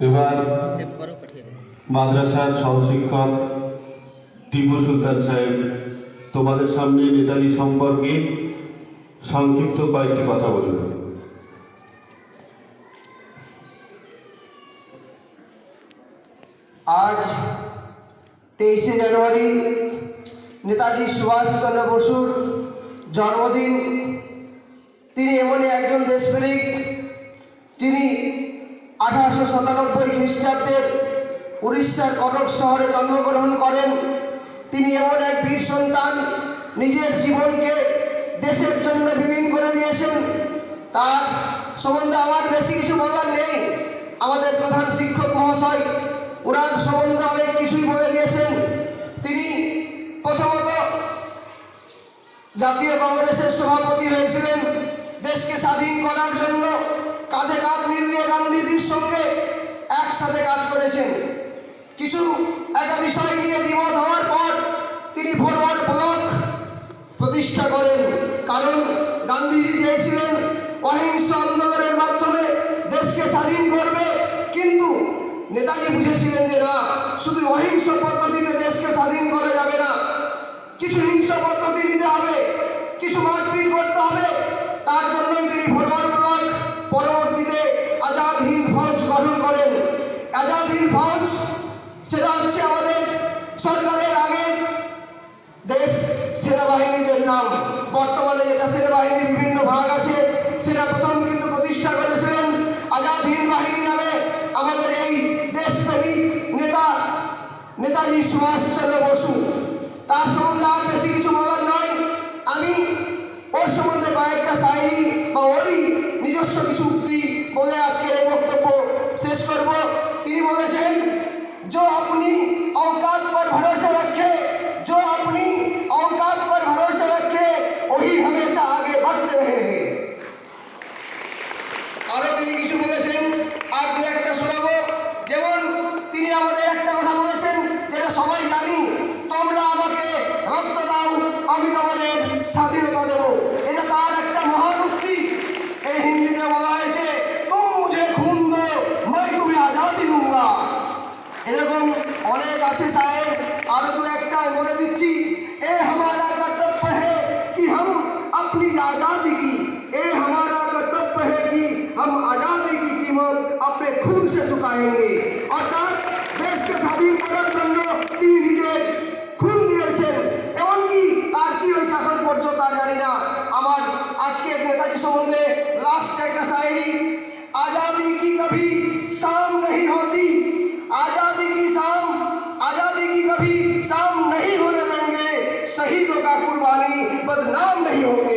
এবার মাদ্রাসার সহশিক্ষক টিপু সুলতান সাহেব তোমাদের সামনে নেতাজি সম্পর্কে সংক্ষিপ্ত কয়েকটি কথা বলবেন। আজ 23শে জানুয়ারি নেতাজি সুভাষচন্দ্র বসুর জন্মদিন। তিনি এমনই একজন দেশপ্রেমিক, তিনি 1897 খ্রিস্টাব্দের উড়িষ্যার কটক শহরে জন্মগ্রহণ করেন। তিনি এমন এক বীর সন্তান, নিজের জীবনকে দেশের জন্য বিলীন করে দিয়েছেন। তার সম্বন্ধে আমার বেশি কিছু বলার নেই। আমাদের প্রধান শিক্ষক মহাশয় ওনার সম্বন্ধে অনেক কিছুই বলে দিয়েছেন। তিনি প্রথমত জাতীয় কংগ্রেসের সভাপতি হয়েছিলেন। দেশকে স্বাধীন করার জন্য কাঁধে কাঁধ মিলিয়ে গান্ধীজির সঙ্গে একসাথে কাজ করেছেন। কিছু একটা বিষয় নিয়ে দ্বিমত হওয়ার পর তিনি ফরওয়ার্ড ব্লক প্রতিষ্ঠা করেন। কারণ গান্ধীজি চেয়েছিলেন অহিংস আন্দোলনের মাধ্যমে দেশকে স্বাধীন করবে, কিন্তু নেতাজি বুঝেছিলেন যে না, শুধু অহিংস পদ্ধতিতে দেশকে স্বাধীন করা যাবে না, কিছু হিংস পদ্ধতি নিতে হবে, কিছু মারপিট করতে হবে। তার জন্যই তিনি ফরওয়ার্ড ব্লক, পরবর্তীতে আজাদ হিন্দ ফৌজ গঠন করেন। আজাদ হিন্দ ফৌজ সেটা হচ্ছে আমাদের সরকারের আগে দেশ সেনাবাহিনীদের নাম। বর্তমানে যেটা সেনাবাহিনীর বিভিন্ন ভাগ আছে, সেটা প্রথম কিন্তু প্রতিষ্ঠা করেছিলেন আজাদ হিন্দ বাহিনী নামে আমাদের এই দেশপ্রেমিক নেতা নেতাজি সুভাষচন্দ্র বসু। তার সম্বন্ধে আর বেশি কিছু বলার নয়। আমি ওর সম্বন্ধে কয়েকটা শায়রি বা ওরই নিজস্ব কিছু উক্তি বলে আজকের এই বক্তব্য শেষ করব। তিনি বলেছেন, जो अपनी औकात पर भरोसा रखे, जो अपनी औकात पर भरोसा रखे, वही हमेशा आगे बढ़ते रहेंगे। আরো তিনি কিছু বলেছেন, আর দু একটা শোনাবো। যেমন তিনি আমাদের একটা কথা বলেছেন, যেটা সবাই জানি, তোমরা আমাকে রক্ত দাও, আমি তোমাদের স্বাধীনতা দেব। এটা তার একটা মহান উক্তি। এই হিন্দিতে বলা হয়েছে, তুম মুঝে খুন দো, मैं तुम्हें आजादी दूंगा। এরকম অনেক আছে সাহেব, আরো দু একটা বলে দিচ্ছি। এ हमारा कर्तव्य है कि हम अपनी आजादी की, ए हमारा कर्तव्य है कि हम आजादी की कीमत अपने खून से चुकाएंगे। অর্থাৎ দেশকে স্বাধীন করার জন্য তিনি নিজের খুন দিয়েছেন। এমনকি তার কি হয়েছে এখন পর্যন্ত তা জানি না। আমার আজকের নেতাজি সম্বন্ধে লাস্ট একটা শায়রি, आजादी की कभी शाम नहीं होती, आजादी की कभी शाम नहीं होने देंगे, शहीदों का कुर्बानी बदनाम नहीं होंगे।